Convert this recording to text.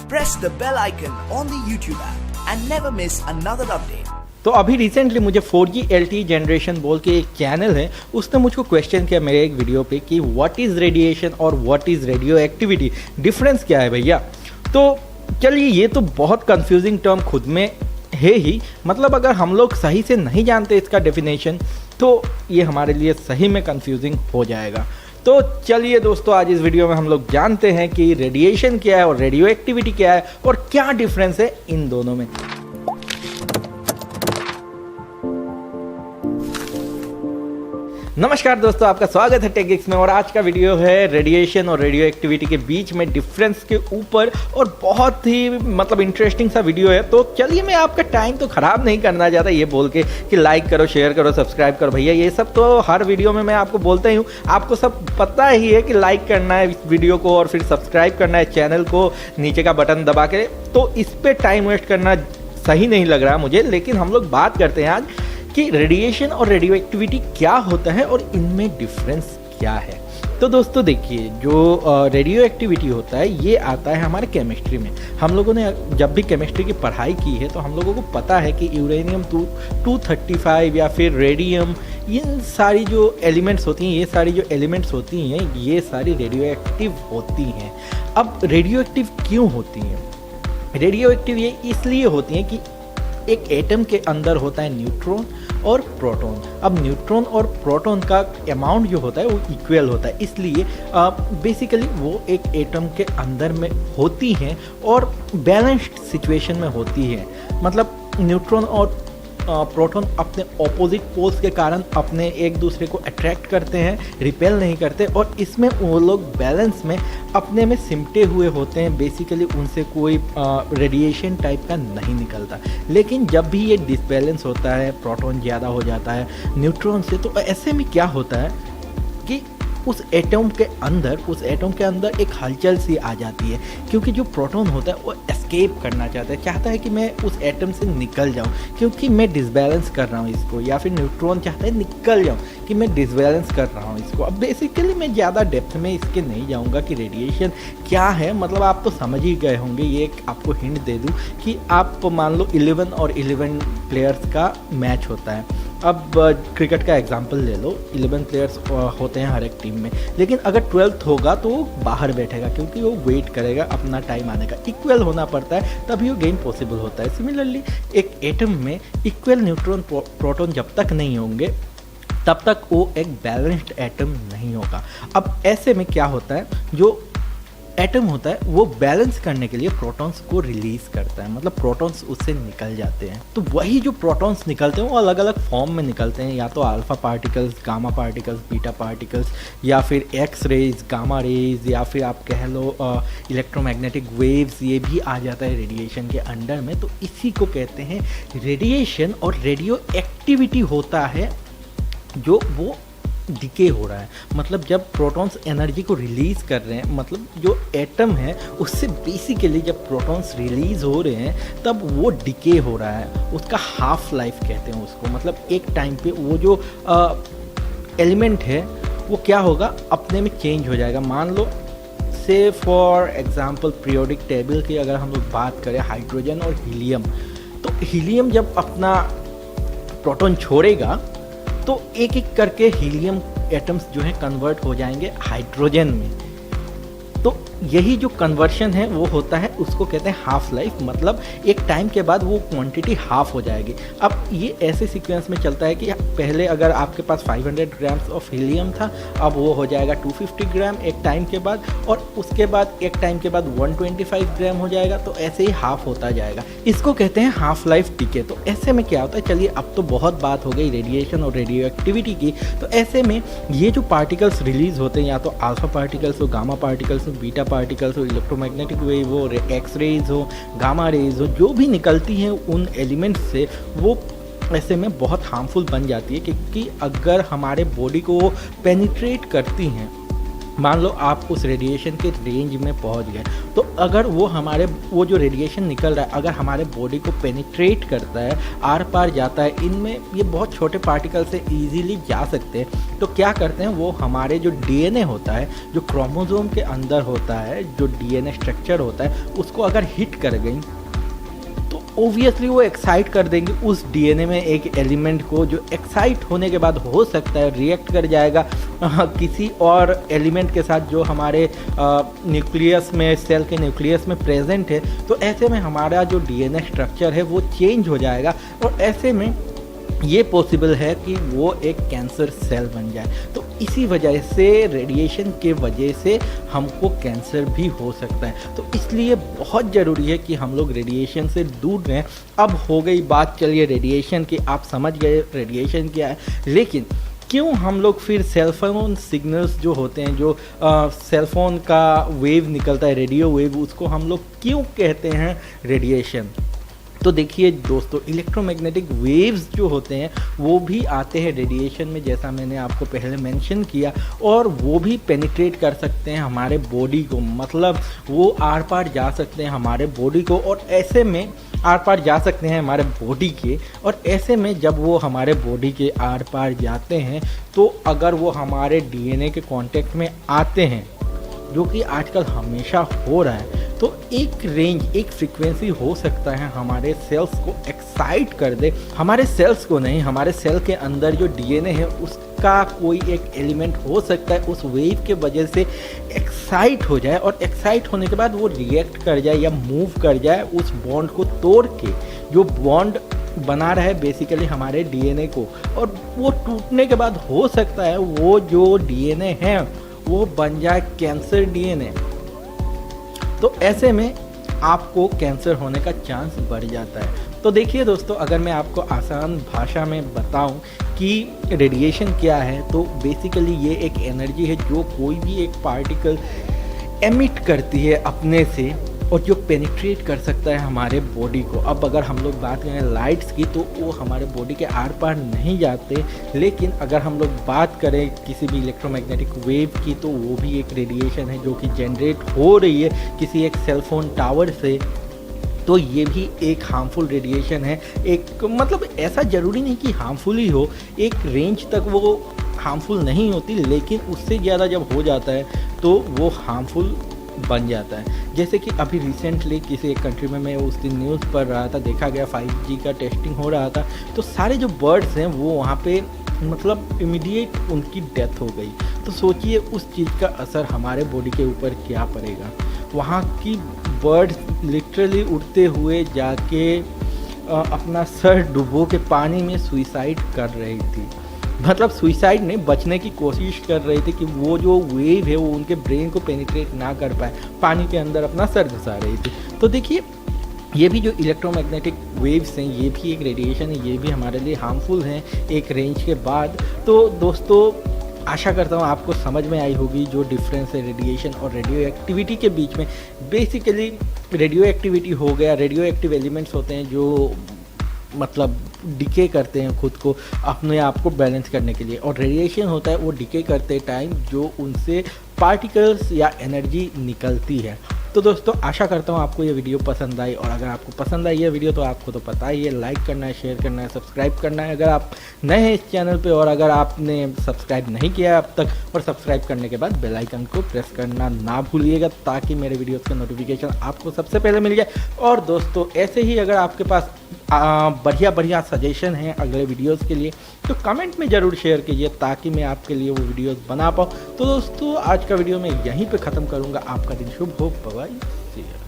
press the bell icon on the YouTube app and never miss another update. तो अभी recently मुझे 4G LTE generation बोल के एक चैनल है, उसने मुझको क्वेश्चन किया मेरे एक वीडियो पे कि व्हाट इज़ रेडिएशन और what is radio activity, difference क्या है भैया। तो चलिए, ये तो बहुत कंफ्यूजिंग टर्म खुद में है ही, मतलब अगर हम लोग सही से नहीं जानते इसका डेफिनेशन तो ये हमारे लिए सही में कंफ्यूजिंग हो जाएगा। तो चलिए दोस्तों, आज इस वीडियो में हम लोग जानते हैं कि रेडिएशन क्या है और रेडियो एक्टिविटी क्या है और क्या डिफरेंस है इन दोनों में। नमस्कार दोस्तों, आपका स्वागत है टेक्गिक्स में। और आज का वीडियो है रेडिएशन और रेडियो एक्टिविटी के बीच में डिफरेंस के ऊपर, और बहुत ही मतलब इंटरेस्टिंग सा वीडियो है। तो चलिए, मैं आपका टाइम तो ख़राब नहीं करना चाहता ये बोल के कि लाइक करो, शेयर करो, सब्सक्राइब करो। भैया ये सब तो हर वीडियो में मैं आपको बोलता ही हूँ, आपको सब पता ही है कि लाइक करना है इस वीडियो को और फिर सब्सक्राइब करना है चैनल को, नीचे का बटन दबा के। तो इस पर टाइम वेस्ट करना सही नहीं लग रहा मुझे। लेकिन हम लोग बात करते हैं आज कि रेडिएशन और रेडियो एक्टिविटी क्या होता है और इनमें डिफरेंस क्या है। तो दोस्तों देखिए, जो रेडियो एक्टिविटी होता है ये आता है हमारे केमिस्ट्री में। हम लोगों ने जब भी केमिस्ट्री की पढ़ाई की है तो हम लोगों को पता है कि यूरेनियम 235 या फिर रेडियम, इन सारी जो एलिमेंट्स होती हैं, ये सारी जो एलिमेंट्स होती हैं, ये सारी रेडियो एक्टिव होती हैं। अब रेडियो एक्टिव क्यों होती हैं? रेडियो एक्टिव ये इसलिए होती हैं कि एक एटम के अंदर होता है न्यूट्रॉन और प्रोटॉन। अब न्यूट्रॉन और प्रोटॉन का अमाउंट जो होता है वो इक्वल होता है, इसलिए बेसिकली वो एक एटम के अंदर में होती हैं और बैलेंस्ड सिचुएशन में होती है। मतलब न्यूट्रॉन और प्रोटॉन अपने ऑपोजिट पोल्स के कारण अपने एक दूसरे को अट्रैक्ट करते हैं, रिपेल नहीं करते, और इसमें वो लोग बैलेंस में अपने में सिमटे हुए होते हैं। बेसिकली उनसे कोई रेडिएशन टाइप का नहीं निकलता। लेकिन जब भी ये डिसबैलेंस होता है, प्रोटॉन ज़्यादा हो जाता है न्यूट्रॉन से, तो ऐसे में क्या होता है कि उस एटम के अंदर एक हलचल सी आ जाती है, क्योंकि जो प्रोटॉन होता है वो एस्केप करना चाहता है कि मैं उस एटम से निकल जाऊं क्योंकि मैं डिसबैलेंस कर रहा हूं इसको, या फिर न्यूट्रॉन चाहता है निकल जाऊं कि मैं डिसबैलेंस कर रहा हूं इसको। अब बेसिकली मैं ज़्यादा डेप्थ में इसके नहीं जाऊंगा कि रेडिएशन क्या है, मतलब आप तो समझ ही गए होंगे। ये एक आपको हिंट दे दूँ कि आप मान लो 11 और 11 प्लेयर्स का मैच होता है। अब क्रिकेट का एग्जांपल ले लो, 11 प्लेयर्स होते हैं हर एक टीम में, लेकिन अगर 12th होगा तो वो बाहर बैठेगा क्योंकि वो वेट करेगा अपना टाइम आने का। इक्वल होना पड़ता है तभी वो गेम पॉसिबल होता है। सिमिलरली एक एटम में इक्वल न्यूट्रॉन प्रोटॉन जब तक नहीं होंगे तब तक वो एक बैलेंस्ड एटम नहीं होगा। अब ऐसे में क्या होता है, जो एटम होता है वो बैलेंस करने के लिए प्रोटॉन्स को रिलीज करता है, मतलब प्रोटॉन्स उससे निकल जाते हैं। तो वही जो प्रोटॉन्स निकलते हैं वो अलग अलग फॉर्म में निकलते हैं, या तो alpha particles, gamma particles, beta particles, या फिर एक्स रेज, गामा रेज, या फिर आप कह लो इलेक्ट्रोमैग्नेटिक वेव्स। ये भी आ जाता है रेडिएशन के अंडर में। तो इसी को कहते हैं रेडिएशन। और रेडियो एक्टिविटी होता है जो वो डिके हो रहा है, मतलब जब प्रोटॉन्स एनर्जी को रिलीज कर रहे हैं, मतलब जो एटम है उससे बेसिकली जब प्रोटॉन्स रिलीज हो रहे हैं तब वो डिके हो रहा है। उसका हाफ लाइफ कहते हैं उसको। मतलब एक टाइम पे वो जो एलिमेंट है वो क्या होगा, अपने में चेंज हो जाएगा। मान लो से फॉर एग्जांपल पीरियोडिक टेबल की अगर हम लोग बात करें, हाइड्रोजन और हीलियम, तो हीलियम जब अपना प्रोटॉन छोड़ेगा तो एक एक करके हीलियम एटम्स जो हैं कन्वर्ट हो जाएंगे हाइड्रोजन में। तो यही जो कन्वर्शन है वो होता है, उसको कहते हैं हाफ लाइफ। मतलब एक टाइम के बाद वो क्वांटिटी हाफ हो जाएगी। अब ये ऐसे सीक्वेंस में चलता है कि पहले अगर आपके पास 500 ग्राम्स ऑफ हीलियम था, अब वो हो जाएगा 250 ग्राम एक टाइम के बाद, और उसके बाद एक टाइम के बाद 125 ग्राम हो जाएगा। तो ऐसे ही हाफ होता जाएगा। इसको कहते हैं हाफ लाइफ डिके। तो ऐसे में क्या होता है, चलिए अब तो बहुत बात हो गई रेडिएशन और रेडियो एक्टिविटी की। तो ऐसे में ये जो पार्टिकल्स रिलीज होते हैं, या तो अल्फा पार्टिकल्स हो, गामा पार्टिकल्स हो, बीटा पार्टिकल्स हो, इलेक्ट्रोमैग्नेटिक वेव हो, एक्स रेज हो, गामा रेज हो, जो भी निकलती हैं उन एलिमेंट्स से, वो ऐसे में बहुत हार्मफुल बन जाती है। क्योंकि अगर हमारे बॉडी को वो पेनिट्रेट करती हैं मान लो आप उस रेडिएशन के रेंज में पहुंच गए, तो अगर वो जो रेडिएशन निकल रहा है अगर हमारे बॉडी को पेनिट्रेट करता है, आर पार जाता है, इनमें ये बहुत छोटे पार्टिकल से इजीली जा सकते हैं, तो क्या करते हैं वो हमारे जो डीएनए होता है, जो क्रोमोसोम के अंदर होता है, जो डीएनए स्ट्रक्चर होता है, उसको अगर हिट कर गई तो ओबियसली वो एक्साइट कर देंगे उस डीएनए में एक एलिमेंट को, जो एक्साइट होने के बाद हो सकता है रिएक्ट कर जाएगा किसी और एलिमेंट के साथ जो हमारे न्यूक्लियस में, सेल के न्यूक्लियस में प्रेजेंट है। तो ऐसे में हमारा जो डीएनए स्ट्रक्चर है वो चेंज हो जाएगा और ऐसे में ये पॉसिबल है कि वो एक कैंसर सेल बन जाए। तो इसी वजह से रेडिएशन के वजह से हमको कैंसर भी हो सकता है। तो इसलिए बहुत ज़रूरी है कि हम लोग रेडिएशन से दूर रहें। अब हो गई बात, चलिए रेडिएशन की, आप समझ गए रेडिएशन क्या है, लेकिन क्यों हम लोग फिर सेलफोन सिग्नल्स जो होते हैं, जो सेलफोन का वेव निकलता है, रेडियो वेव, उसको हम लोग क्यों कहते हैं रेडिएशन? तो देखिए दोस्तों, इलेक्ट्रोमैग्नेटिक वेव्स जो होते हैं वो भी आते हैं रेडिएशन में, जैसा मैंने आपको पहले मेंशन किया, और वो भी पेनिट्रेट कर सकते हैं हमारे बॉडी को, मतलब वो आर पार जा सकते हैं हमारे बॉडी को, और ऐसे में आर पार जा सकते हैं हमारे बॉडी के, और ऐसे में जब वो हमारे बॉडी के आर पार जाते हैं तो अगर वो हमारे डीएनए के कांटेक्ट में आते हैं, जो कि आजकल हमेशा हो रहा है, तो एक रेंज, एक फ्रीक्वेंसी हो सकता है हमारे सेल्स को एक्साइट कर दे, हमारे सेल्स को नहीं, हमारे सेल के अंदर जो डीएनए है उसका कोई एक एलिमेंट हो सकता है उस वेव के वजह से एक्साइट हो जाए, और एक्साइट होने के बाद वो रिएक्ट कर जाए या मूव कर जाए उस बॉन्ड को तोड़ के, जो बॉन्ड बना रहा है बेसिकली हमारे डीएनए को, और वो टूटने के बाद हो सकता है वो जो डीएनए है वो बन जाए कैंसर डीएनए। तो ऐसे में आपको कैंसर होने का चांस बढ़ जाता है। तो देखिए दोस्तों, अगर मैं आपको आसान भाषा में बताऊं कि रेडिएशन क्या है, तो बेसिकली ये एक एनर्जी है जो कोई भी एक पार्टिकल एमिट करती है अपने से, और जो पेनिट्रेट कर सकता है हमारे बॉडी को। अब अगर हम लोग बात करें लाइट्स की, तो वो हमारे बॉडी के आर पार नहीं जाते, लेकिन अगर हम लोग बात करें किसी भी इलेक्ट्रोमैग्नेटिक वेव की, तो वो भी एक रेडिएशन है जो कि जनरेट हो रही है किसी एक सेलफोन टावर से। तो ये भी एक हार्मफुल रेडिएशन है। एक मतलब ऐसा ज़रूरी नहीं कि हार्मफुल ही हो, एक रेंज तक वो हार्मफुल नहीं होती, लेकिन उससे ज़्यादा जब हो जाता है तो वो हार्मफुल बन जाता है। जैसे कि अभी रिसेंटली किसी एक कंट्री में मैं उस दिन न्यूज़ पढ़ रहा था, देखा गया 5G का टेस्टिंग हो रहा था, तो सारे जो बर्ड्स हैं वो वहाँ पे मतलब इमीडिएट उनकी डेथ हो गई। तो सोचिए उस चीज़ का असर हमारे बॉडी के ऊपर क्या पड़ेगा। वहाँ की बर्ड्स लिटरली उड़ते हुए जाके अपना सर डुबो के पानी में सुइसाइड कर रही थी, मतलब सुइसाइड नहीं, बचने की कोशिश कर रहे थे कि वो जो वेव है वो उनके ब्रेन को पेनिट्रेट ना कर पाए, पानी के अंदर अपना सर घुसा रही थी। तो देखिए, ये भी जो इलेक्ट्रोमैग्नेटिक वेव्स हैं ये भी एक रेडिएशन है, ये भी हमारे लिए हार्मफुल हैं एक रेंज के बाद। तो दोस्तों, आशा करता हूँ आपको समझ में आई होगी जो डिफरेंस है रेडिएशन और रेडियो एक्टिविटी के बीच में। बेसिकली रेडियो एक्टिविटी हो गया, रेडियो एक्टिव एलिमेंट्स होते हैं जो मतलब डिके करते हैं खुद को अपने आप को बैलेंस करने के लिए, और रेडिएशन होता है वो डिके करते टाइम जो उनसे पार्टिकल्स या एनर्जी निकलती है। तो दोस्तों, आशा करता हूँ आपको ये वीडियो पसंद आई, और अगर आपको पसंद आई ये वीडियो तो आपको तो पता ही है, लाइक करना है, शेयर करना है, सब्सक्राइब करना है अगर आप नए हैं इस चैनल पे, और अगर आपने सब्सक्राइब नहीं किया अब तक, और सब्सक्राइब करने के बाद बेल आइकन को प्रेस करना ना भूलिएगा, ताकि मेरे वीडियोस का नोटिफिकेशन आपको सबसे पहले मिल जाए। और दोस्तों, ऐसे ही अगर आपके पास बढ़िया सजेशन है अगले वीडियोस के लिए, तो कमेंट में ज़रूर शेयर कीजिए, ताकि मैं आपके लिए वो वीडियोस बना पाऊँ। तो दोस्तों, आज का वीडियो मैं यहीं पे ख़त्म करूँगा। आपका दिन शुभ हो। Bye bye.